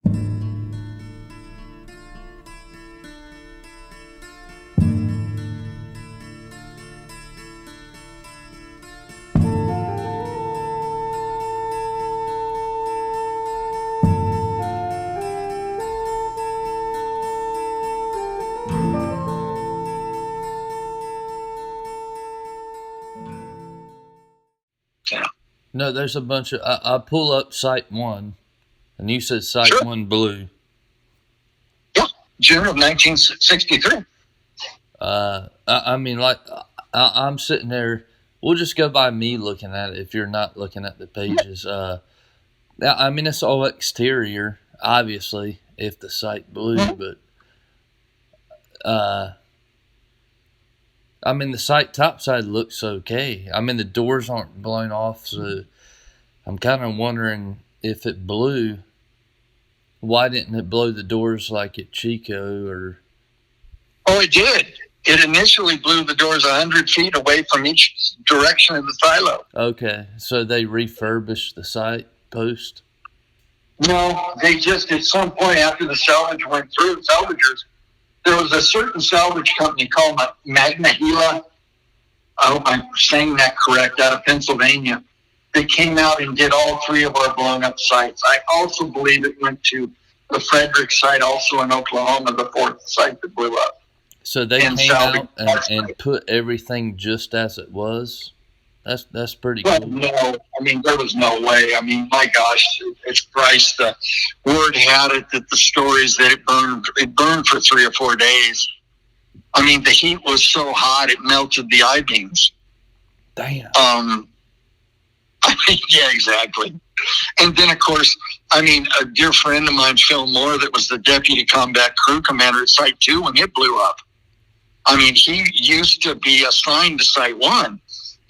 Yeah. No, there's a bunch of. I pull up Site 1, and you said Site Sure. 1 blue. Yeah, June of 1963. I mean, like, I'm sitting there. We'll just go by me looking at it if you're not looking at the pages. I mean, it's all exterior, obviously, if the Site blue, but I mean, the Site topside looks okay. I mean, the doors aren't blown off, so I'm kind of wondering if it blew. Why didn't it blow the doors like at Chico or? Oh, it did. It initially blew the doors 100 feet away from each direction of the silo. Okay, so they refurbished the Site post? No, they just, at some point after the salvage went through, salvagers, there was a certain salvage company called Magna Gila. I hope I'm saying that correct, out of Pennsylvania. They came out and did all three of our blown up sites. I also believe it went to the Frederick site, also in Oklahoma, the fourth site that blew up. So they came out and put everything just as it was? That's pretty cool. No, I mean, there was no way. I mean, my gosh, it's Christ. The word had it that the stories that it burned for 3 or 4 days. I mean, the heat was so hot, it melted the I-beams. Damn. I mean, yeah, exactly. And then, of course, I mean, a dear friend of mine, Phil Moore, that was the deputy combat crew commander at Site 2 when it blew up. I mean, he used to be assigned to Site 1,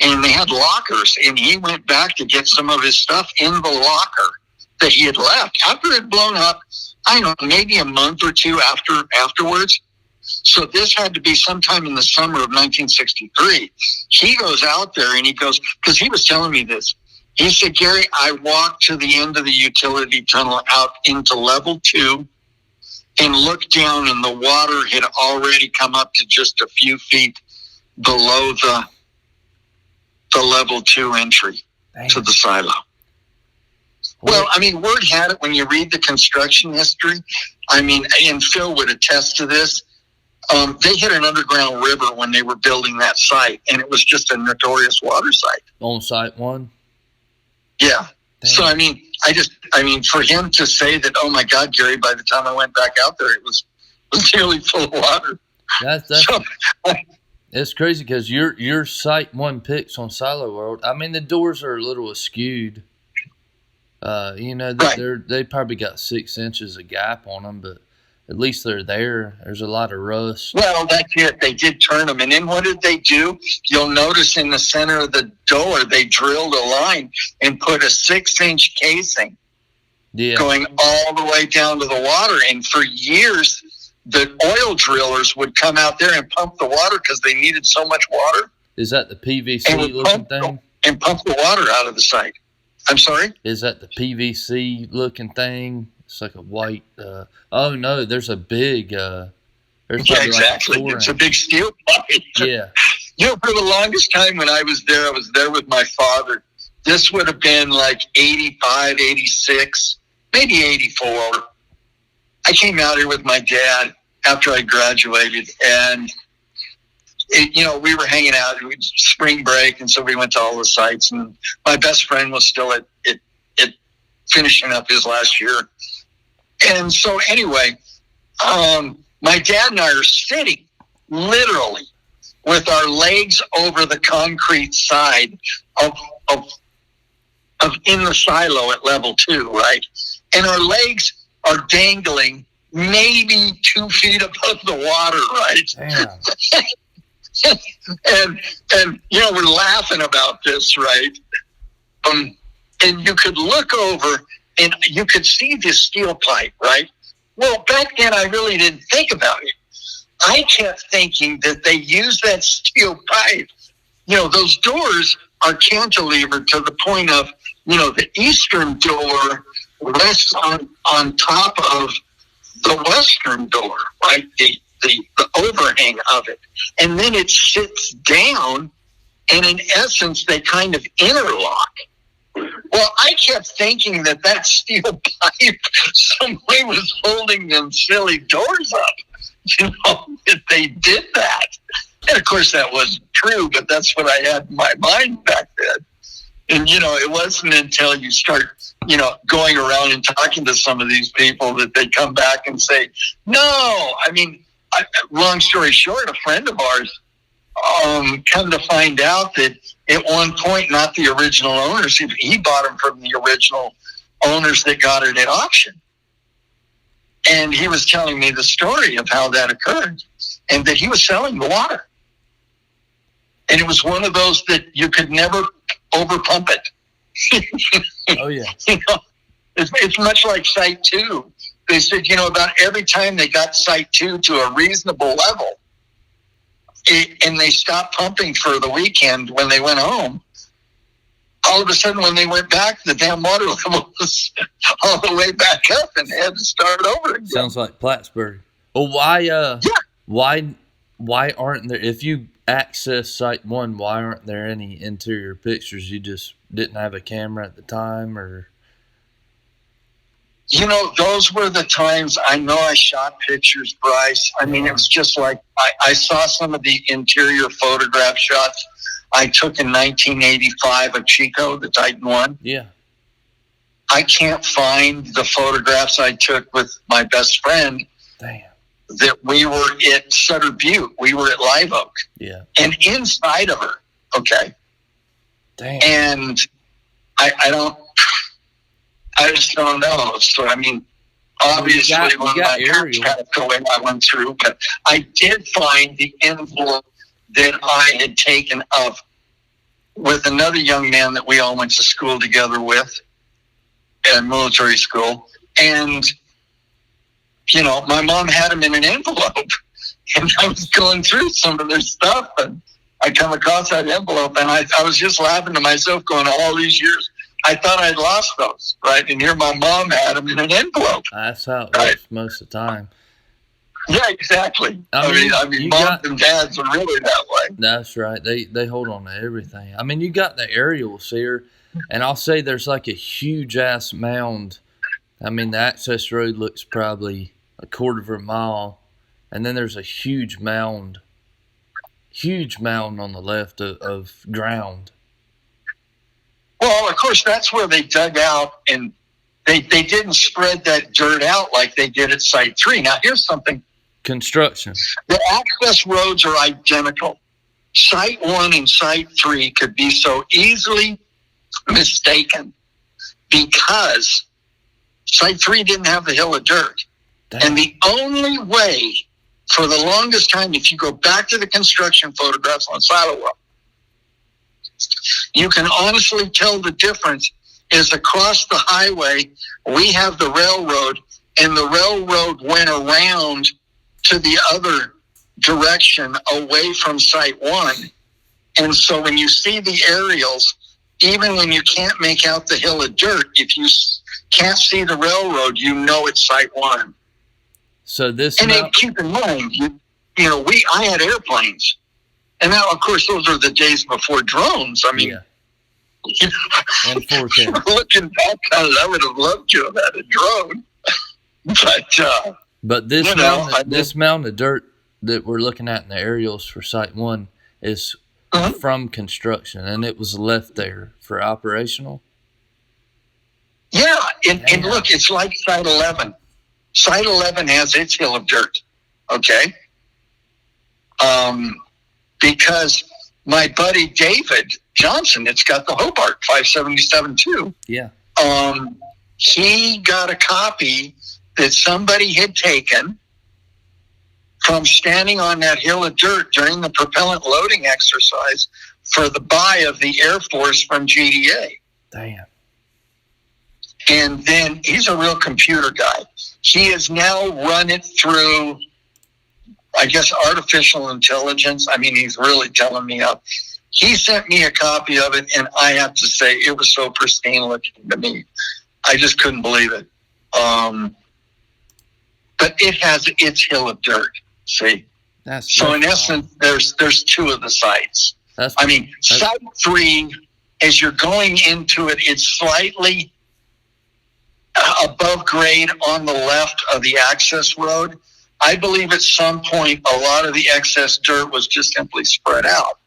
and they had lockers, and he went back to get some of his stuff in the locker that he had left after it had blown up, I don't know, maybe a month or two afterwards. So this had to be sometime in the summer of 1963. He goes out there and he goes, because he was telling me this. He said, Gary, I walked to the end of the utility tunnel out into level 2 and looked down, and the water had already come up to just a few feet below the level 2 entry to the silo. Well, I mean, word had it when you read the construction history. I mean, and Phil would attest to this. They hit an underground river when they were building that site, and it was just a notorious water site. On Site 1? Yeah. Damn. So, I mean, for him to say that, oh my God, Gary, by the time I went back out there, it was nearly full of water. That's it's crazy because your Site 1 pics on Siloworld, I mean, the doors are a little askewed. You know, right. They probably got 6 inches of gap on them, but at least they're there. There's a lot of rust. Well, that's it. They did turn them. And then what did they do? You'll notice in the center of the door, they drilled a line and put a 6-inch casing going all the way down to the water. And for years, the oil drillers would come out there and pump the water because they needed so much water. Is that the PVC looking thing? And pump the water out of the site. I'm sorry? Is that the PVC looking thing? It's like a white. Oh no, there's a big. Yeah, exactly. It's a big steel pipe. Yeah. You know, for the longest time when I was there with my father. This would have been like 85, 86, maybe 84. I came out here with my dad after I graduated, and we were hanging out. It was spring break, and so we went to all the sites. And my best friend was still at finishing up his last year. And so anyway, my dad and I are sitting literally with our legs over the concrete side of in the silo at level 2, right? And our legs are dangling maybe 2 feet above the water, right? and we're laughing about this, right? And you could look over and you could see this steel pipe, right? Well, back then I really didn't think about it. I kept thinking that they used that steel pipe. Those doors are cantilevered to the point of, the eastern door rests on top of the western door, right? The overhang of it. And then it sits down, and in essence, they kind of interlock. Well, I kept thinking that steel pipe, somebody was holding them silly doors up, that they did that. And of course, that wasn't true, but that's what I had in my mind back then. And, it wasn't until you start, going around and talking to some of these people that they come back and say, no. I mean, long story short, a friend of ours come to find out that at one point, not the original owners, he bought them from the original owners that got it at auction. And he was telling me the story of how that occurred and that he was selling the water. And it was one of those that you could never overpump it. Oh, yeah. It's much like Site 2. They said, about every time they got Site 2 to a reasonable level, and they stopped pumping for the weekend when they went home, all of a sudden when they went back, the damn water level was all the way back up and they had to start over again. Sounds like Plattsburgh. Well, why aren't there, if you access Site 1, why aren't there any interior pictures? You just didn't have a camera at the time, or? Those were the times. I know I shot pictures, Bryce. I mean, it was just like I saw some of the interior photograph shots I took in 1985 of Chico, the Titan One. Yeah. I can't find the photographs I took with my best friend. Damn. That we were at Sutter Butte. We were at Live Oak. Yeah. And inside of her. Okay. Damn. And I just don't know. So, I mean, obviously, when my parents passed away, I went through, but I did find the envelope that I had taken with another young man that we all went to school together with, at military school. And, my mom had him in an envelope. And I was going through some of their stuff, and I come across that envelope, and I was just laughing to myself going, all these years, I thought I'd lost those, right? And here my mom had them in an envelope. That's how it works most of the time. Yeah, exactly. I mean, moms and dads are really that way. That's right. They hold on to everything. I mean, you got the aerials here, and I'll say there's like a huge-ass mound. I mean, the access road looks probably a quarter of a mile, and then there's a huge mound on the left of ground. Well, of course, that's where they dug out, and they didn't spread that dirt out like they did at Site 3. Now, here's something. Construction. The access roads are identical. Site 1 and Site 3 could be so easily mistaken because Site 3 didn't have the hill of dirt. Damn. And the only way, for the longest time, if you go back to the construction photographs on Siloworld, you can honestly tell the difference is across the highway, we have the railroad, and the railroad went around to the other direction away from Site 1. And so when you see the aerials, even when you can't make out the hill of dirt, if you can't see the railroad, it's Site 1. So this, and then keep in mind, I had airplanes. And now, of course, those are the days before drones. I mean, and 4K. Looking back on it, I would have loved to have had a drone. But this mound of dirt that we're looking at in the aerials for Site 1 is from construction, and it was left there for operational. Yeah, and look, it's like Site 11. Site 11 has its hill of dirt, okay? Because my buddy David Johnson, it's got the Hobart 577 too. Yeah. He got a copy that somebody had taken from standing on that hill of dirt during the propellant loading exercise for the buy of the Air Force from GDA. Damn. And then he's a real computer guy. He has now run it through, I guess, artificial intelligence. I mean, he's really telling me up. He sent me a copy of it, and I have to say it was so pristine looking to me. I just couldn't believe it. But it has its hill of dirt. See, so in essence, there's two of the sites. Site 3, as you're going into it, it's slightly above grade on the left of the access road. I believe at some point a lot of the excess dirt was just simply spread out.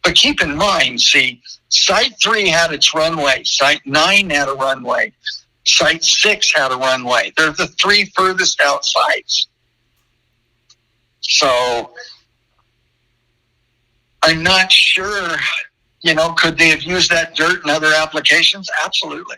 But keep in mind, see, Site 3 had its runway. Site 9 had a runway. Site 6 had a runway. They're the 3 furthest out sites. So I'm not sure, could they have used that dirt in other applications? Absolutely.